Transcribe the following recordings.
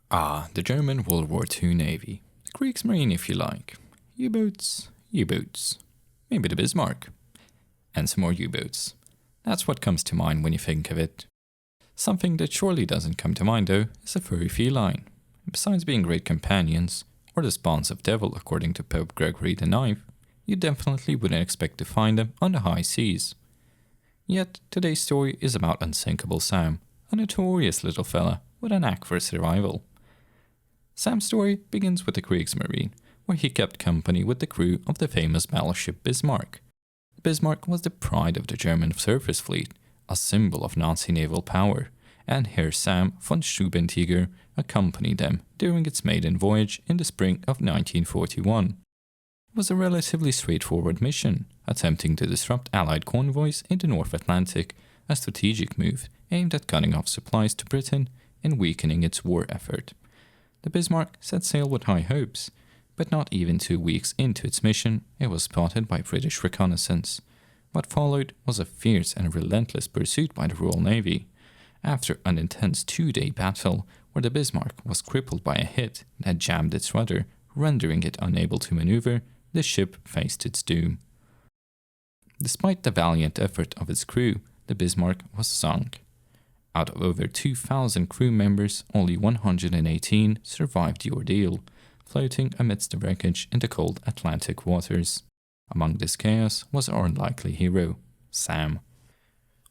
The German World War II Navy. The Kriegsmarine, if you like. U-boats, U-boats. Maybe the Bismarck. And some more U-boats. That's what comes to mind when you think of it. Something that surely doesn't come to mind, though, is a furry feline. Besides being great companions, or the spawns of devil according to Pope Gregory IX, you definitely wouldn't expect to find them on the high seas. Yet, today's story is about Unsinkable Sam, a notorious little fella with a knack for survival. Sam's story begins with the Kriegsmarine, where he kept company with the crew of the famous battleship Bismarck. Bismarck was the pride of the German surface fleet, a symbol of Nazi naval power, and Herr Sam von Stubentiger accompanied them during its maiden voyage in the spring of 1941. It was a relatively straightforward mission, attempting to disrupt Allied convoys in the North Atlantic, a strategic move aimed at cutting off supplies to Britain and weakening its war effort. The Bismarck set sail with high hopes, but not even 2 weeks into its mission, it was spotted by British reconnaissance. What followed was a fierce and relentless pursuit by the Royal Navy. After an intense 2-day battle, where the Bismarck was crippled by a hit that jammed its rudder, rendering it unable to maneuver, the ship faced its doom. Despite the valiant effort of its crew, the Bismarck was sunk. Out of over 2,000 crew members, only 118 survived the ordeal, floating amidst the wreckage in the cold Atlantic waters. Among this chaos was our unlikely hero, Sam.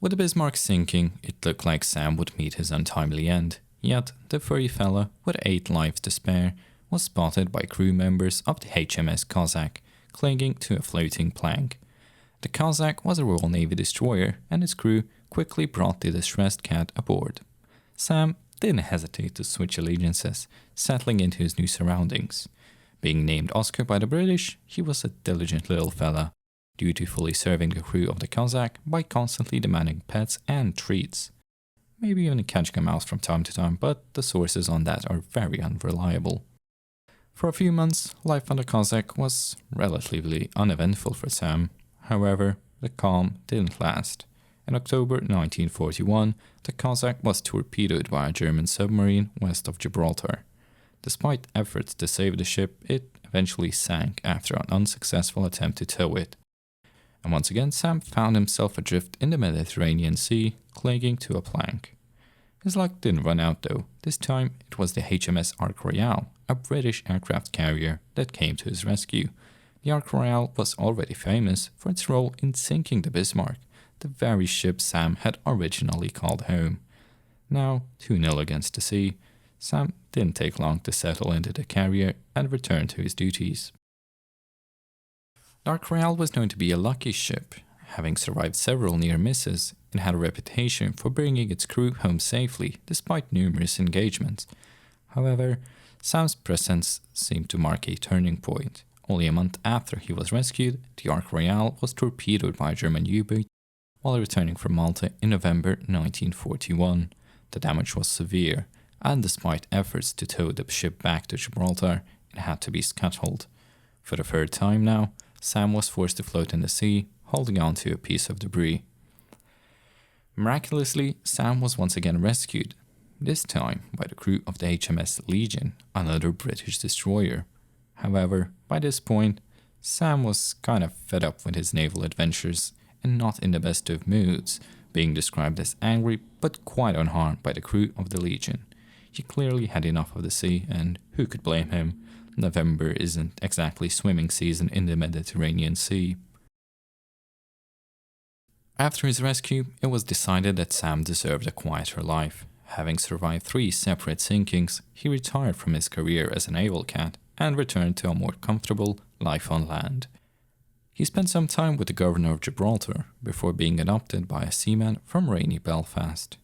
With the Bismarck sinking, it looked like Sam would meet his untimely end, yet the furry fella, with 8 lives to spare, was spotted by crew members of the HMS Khaak, clinging to a floating plank. The Khaak was a Royal Navy destroyer, and its crew quickly brought the distressed cat aboard. Sam didn't hesitate to switch allegiances, settling into his new surroundings. Being named Oscar by the British, he was a diligent little fella, dutifully serving the crew of the Khaak by constantly demanding pets and treats. Maybe even catching a mouse from time to time, but the sources on that are very unreliable. For a few months, life on the Khaak was relatively uneventful for Sam. However, the calm didn't last. In October 1941, the Khaak was torpedoed by a German submarine west of Gibraltar. Despite efforts to save the ship, it eventually sank after an unsuccessful attempt to tow it. And once again, Sam found himself adrift in the Mediterranean Sea, clinging to a plank. His luck didn't run out though. This time, it was the HMS Arc Royale, a British aircraft carrier, that came to his rescue. The Arc Royale was already famous for its role in sinking the Bismarck, the very ship Sam had originally called home. Now 2-0 against the sea, Sam didn't take long to settle into the carrier and return to his duties. The Arc Royale was known to be a lucky ship. Having survived several near misses, it had a reputation for bringing its crew home safely despite numerous engagements. However, Sam's presence seemed to mark a turning point. Only a month after he was rescued, the Arc Royale was torpedoed by a German U-boat while returning from Malta in November 1941. The damage was severe, and despite efforts to tow the ship back to Gibraltar, it had to be scuttled. For the 3rd time now, Sam was forced to float in the sea, holding on to a piece of debris. Miraculously, Sam was once again rescued, this time by the crew of the HMS Legion, another British destroyer. However, by this point, Sam was kind of fed up with his naval adventures and not in the best of moods, being described as angry but quite unharmed by the crew of the Legion. He clearly had enough of the sea, and who could blame him? November isn't exactly swimming season in the Mediterranean Sea. After his rescue, it was decided that Sam deserved a quieter life. Having survived 3 separate sinkings, he retired from his career as a naval cat and returned to a more comfortable life on land. He spent some time with the governor of Gibraltar before being adopted by a seaman from rainy Belfast.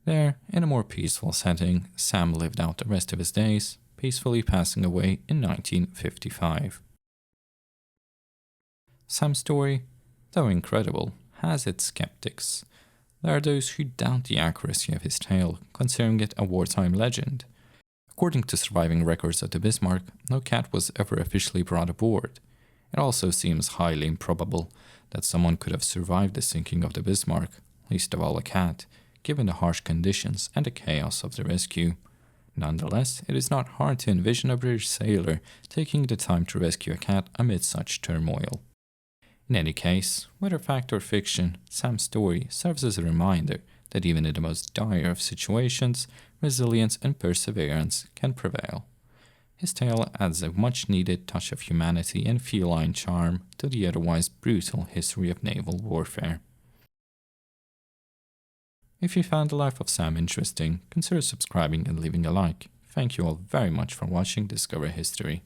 There, in a more peaceful setting, Sam lived out the rest of his days, peacefully passing away in 1955. Sam's story, though incredible, has its skeptics. There are those who doubt the accuracy of his tale, considering it a wartime legend. According to surviving records of the Bismarck, no cat was ever officially brought aboard. It also seems highly improbable that someone could have survived the sinking of the Bismarck, least of all a cat, given the harsh conditions and the chaos of the rescue. Nonetheless, it is not hard to envision a British sailor taking the time to rescue a cat amid such turmoil. In any case, whether fact or fiction, Sam's story serves as a reminder that even in the most dire of situations, resilience and perseverance can prevail. His tale adds a much-needed touch of humanity and feline charm to the otherwise brutal history of naval warfare. If you found the life of Sam interesting, consider subscribing and leaving a like. Thank you all very much for watching Discover History.